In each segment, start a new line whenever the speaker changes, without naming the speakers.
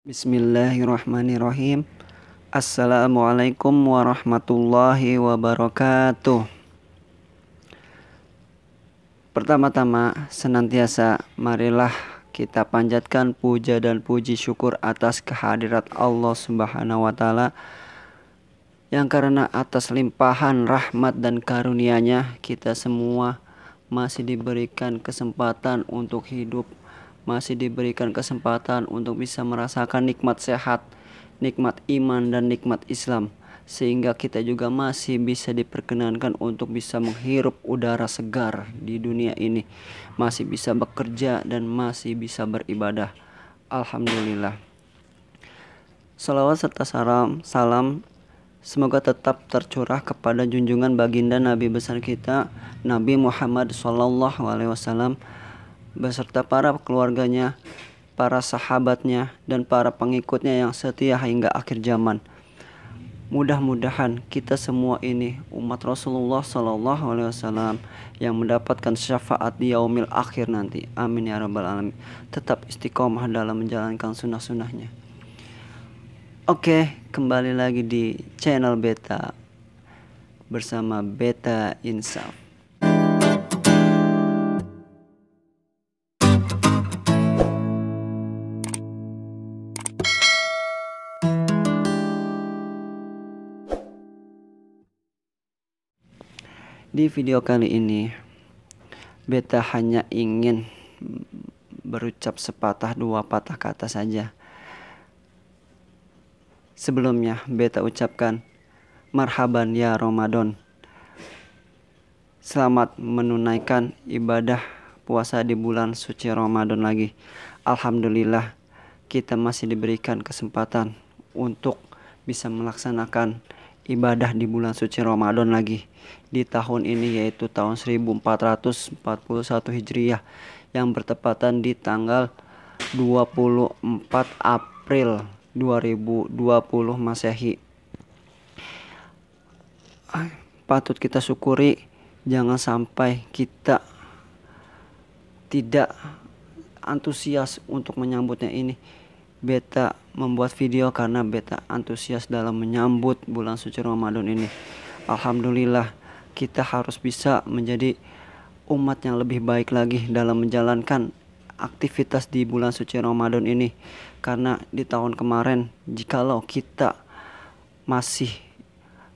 Bismillahirrahmanirrahim. Assalamualaikum warahmatullahi wabarakatuh. Pertama-tama, senantiasa marilah kita panjatkan puja dan puji syukur atas kehadirat Allah Subhanahu wa Ta'ala, yang karena atas limpahan rahmat dan karunia-Nya kita semua masih diberikan kesempatan untuk hidup, masih diberikan kesempatan untuk bisa merasakan nikmat sehat, nikmat iman dan nikmat Islam, sehingga kita juga masih bisa diperkenankan untuk bisa menghirup udara segar di dunia ini, masih bisa bekerja dan masih bisa beribadah. Alhamdulillah. Salawat serta salam semoga tetap tercurah kepada junjungan baginda Nabi besar kita, Nabi Muhammad SAW, beserta para keluarganya, para sahabatnya, dan para pengikutnya yang setia hingga akhir zaman. Mudah-mudahan kita semua ini umat Rasulullah SAW yang mendapatkan syafaat di yaumil akhir nanti. Amin ya rabbal alamin. Tetap istiqomah dalam menjalankan sunnah-sunnahnya. Oke, kembali lagi di channel Beta bersama Beta Insaf. Di video kali ini, Beta hanya ingin berucap sepatah dua patah kata saja. Sebelumnya, Beta ucapkan marhaban ya Ramadan. Selamat menunaikan ibadah puasa di bulan suci Ramadan lagi. Alhamdulillah, kita masih diberikan kesempatan untuk bisa melaksanakan ibadah di bulan suci Ramadan lagi di tahun ini, yaitu tahun 1441 Hijriah, yang bertepatan di tanggal 24 April 2020 Masehi. Patut kita syukuri, jangan sampai kita tidak antusias untuk menyambutnya ini. Beta membuat video karena Beta antusias dalam menyambut bulan suci Ramadan ini. Alhamdulillah, kita harus bisa menjadi umat yang lebih baik lagi dalam menjalankan aktivitas di bulan suci Ramadan ini. Karena di tahun kemarin, jikalau kita masih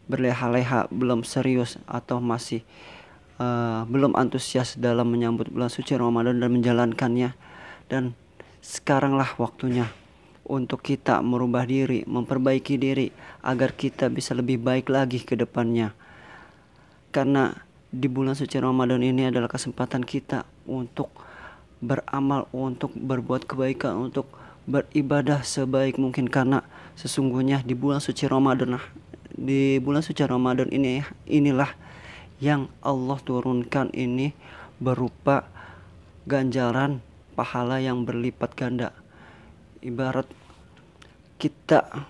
berleha-leha, belum serius atau masih belum antusias dalam menyambut bulan suci Ramadan dan menjalankannya, dan sekaranglah waktunya untuk kita merubah diri, memperbaiki diri agar kita bisa lebih baik lagi ke depannya. Karena di bulan suci Ramadan ini adalah kesempatan kita untuk beramal, untuk berbuat kebaikan, untuk beribadah sebaik mungkin. Karena sesungguhnya di bulan suci Ramadan inilah yang Allah turunkan ini berupa ganjaran pahala yang berlipat ganda. Ibarat kita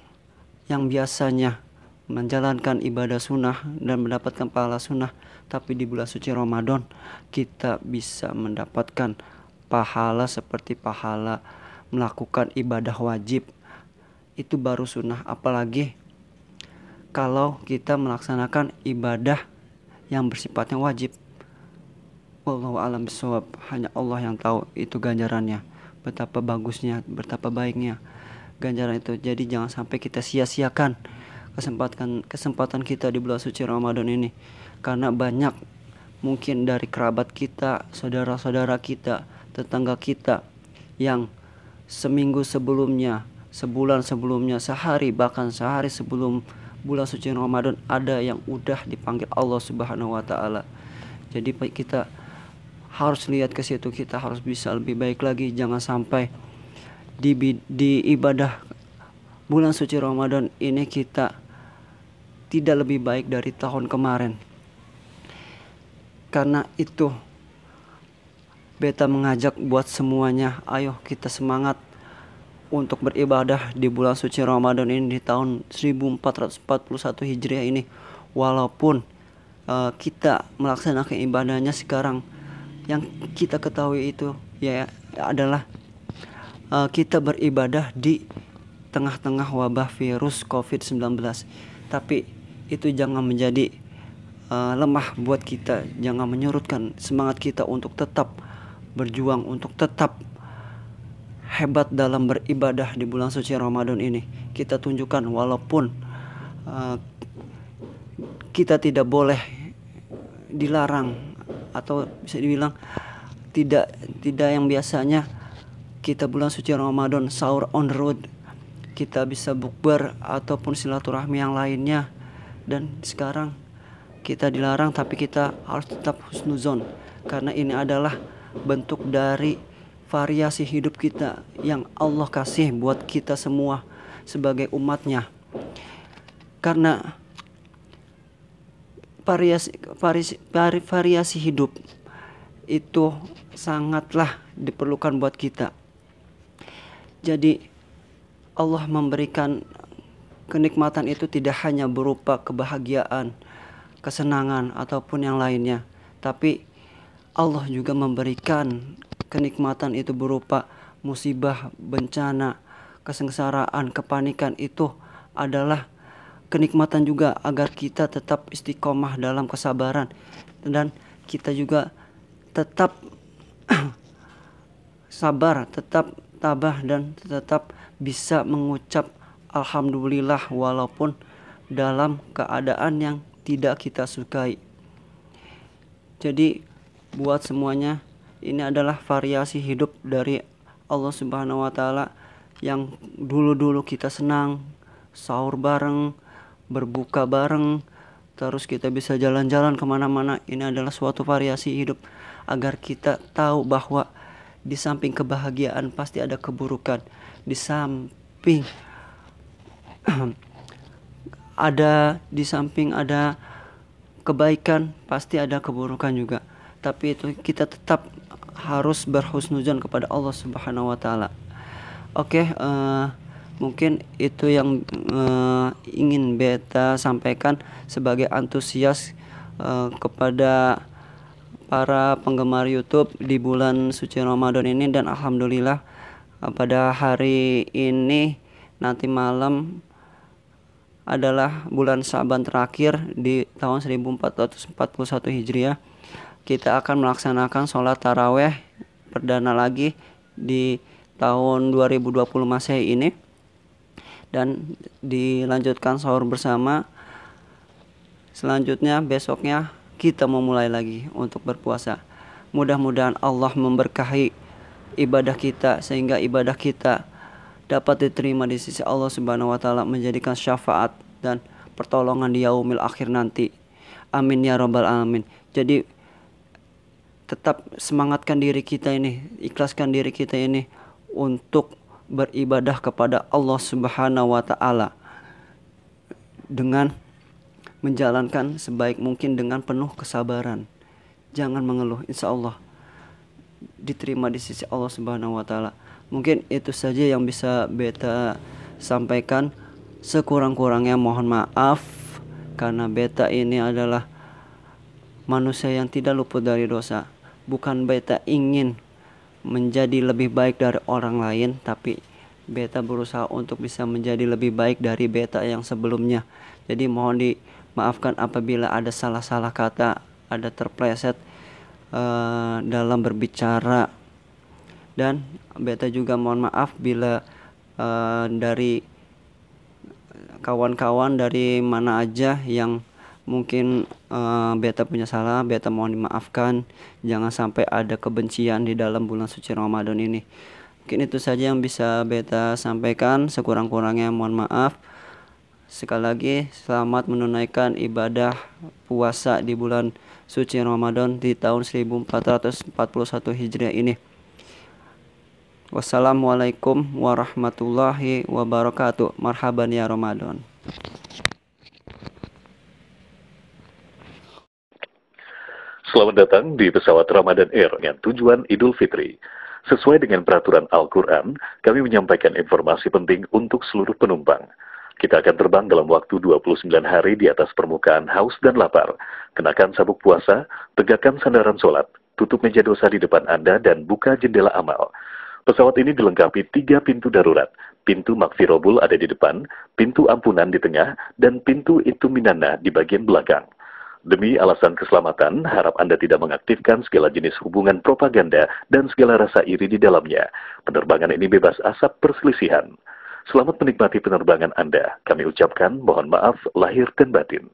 yang biasanya menjalankan ibadah sunnah dan mendapatkan pahala sunnah, tapi di bulan suci Ramadan kita bisa mendapatkan pahala seperti pahala melakukan ibadah wajib. Itu baru sunnah, apalagi kalau kita melaksanakan ibadah yang bersifatnya wajib. Wallahu a'lam bishawab. Hanya Allah yang tahu itu ganjarannya, betapa bagusnya, betapa baiknya ganjaran itu. Jadi jangan sampai kita sia-siakan kesempatan kita di bulan suci Ramadan ini. Karena banyak mungkin dari kerabat kita, saudara-saudara kita, tetangga kita yang seminggu sebelumnya, sebulan sebelumnya, sehari bahkan sehari sebelum bulan suci Ramadan ada yang udah dipanggil Allah Subhanahu wa Ta'ala. Jadi kita harus lihat ke situ, kita harus bisa lebih baik lagi. Jangan sampai di ibadah bulan suci Ramadan ini kita tidak lebih baik dari tahun kemarin. Karena itu Beta mengajak buat semuanya, ayo kita semangat untuk beribadah di bulan suci Ramadan ini di tahun 1441 Hijriah ini. Walaupun kita melaksanakan ibadahnya sekarang Yang kita ketahui itu ya adalah kita beribadah di tengah-tengah wabah virus COVID-19. Tapi itu jangan menjadi lemah buat kita, jangan menyurutkan semangat kita untuk tetap berjuang, untuk tetap hebat dalam beribadah di bulan suci Ramadan ini. Kita tunjukkan walaupun kita tidak boleh dilarang, atau bisa dibilang tidak yang biasanya kita bulan suci Ramadan sahur on the road, kita bisa bukber ataupun silaturahmi yang lainnya, dan sekarang kita dilarang, tapi kita harus tetap husnuzon karena ini adalah bentuk dari variasi hidup kita yang Allah kasih buat kita semua sebagai umatnya. Karena variasi hidup itu sangatlah diperlukan buat kita. Jadi Allah memberikan kenikmatan itu tidak hanya berupa kebahagiaan, kesenangan ataupun yang lainnya, tapi Allah juga memberikan kenikmatan itu berupa musibah, bencana, kesengsaraan, kepanikan. Itu adalah kenikmatan juga agar kita tetap istiqomah dalam kesabaran, dan kita juga tetap sabar, tetap tabah, dan tetap bisa mengucap alhamdulillah walaupun dalam keadaan yang tidak kita sukai. Jadi buat semuanya, ini adalah variasi hidup dari Allah Subhanahu wa taala yang dulu-dulu kita senang sahur bareng, berbuka bareng, terus kita bisa jalan-jalan kemana-mana. Ini adalah suatu variasi hidup agar kita tahu bahwa di samping kebahagiaan pasti ada keburukan, di samping ada kebaikan pasti ada keburukan juga. Tapi itu kita tetap harus berhusnuzon kepada Allah Subhanahu wa taala. Oke, mungkin itu yang ingin beta sampaikan sebagai antusias kepada para penggemar YouTube di bulan suci Ramadan ini. Dan alhamdulillah pada hari ini nanti malam adalah bulan Sa'ban terakhir di tahun 1441 Hijriah. Kita akan melaksanakan sholat taraweh perdana lagi di tahun 2020 Masehi ini, dan dilanjutkan sahur bersama. Selanjutnya besoknya kita memulai lagi untuk berpuasa. Mudah-mudahan Allah memberkahi ibadah kita sehingga ibadah kita dapat diterima di sisi Allah Subhanahu wa taala, menjadikan syafaat dan pertolongan di yaumil akhir nanti. Amin ya rabbal alamin. Jadi tetap semangatkan diri kita ini, ikhlaskan diri kita ini untuk beribadah kepada Allah Subhanahu wa taala dengan menjalankan sebaik mungkin dengan penuh kesabaran. Jangan mengeluh, insya Allah diterima di sisi Allah Subhanahu wa taala. Mungkin itu saja yang bisa beta sampaikan. Sekurang-kurangnya mohon maaf, karena beta ini adalah manusia yang tidak luput dari dosa. Bukan beta ingin menjadi lebih baik dari orang lain, tapi beta berusaha untuk bisa menjadi lebih baik dari beta yang sebelumnya. Jadi mohon dimaafkan apabila ada salah-salah kata, ada terpleset dalam berbicara. Dan beta juga mohon maaf bila dari kawan-kawan dari mana aja yang mungkin beta punya salah, beta mohon dimaafkan. Jangan sampai ada kebencian di dalam bulan suci Ramadan ini. Mungkin itu saja yang bisa beta sampaikan. Sekurang-kurangnya mohon maaf. Sekali lagi selamat menunaikan ibadah puasa di bulan suci Ramadan di tahun 1441 Hijriah ini. Wassalamualaikum warahmatullahi wabarakatuh. Marhaban ya Ramadan.
Selamat datang di pesawat Ramadan Air dengan tujuan Idul Fitri. Sesuai dengan peraturan Al-Quran, kami menyampaikan informasi penting untuk seluruh penumpang. Kita akan terbang dalam waktu 29 hari di atas permukaan haus dan lapar. Kenakan sabuk puasa, tegakkan sandaran sholat, tutup meja dosa di depan Anda, dan buka jendela amal. Pesawat ini dilengkapi 3 pintu darurat. Pintu Makfirobul ada di depan, pintu ampunan di tengah, dan pintu Ituminana di bagian belakang. Demi alasan keselamatan, harap Anda tidak mengaktifkan segala jenis hubungan propaganda dan segala rasa iri di dalamnya. Penerbangan ini bebas asap perselisihan. Selamat menikmati penerbangan Anda. Kami ucapkan mohon maaf lahir dan batin.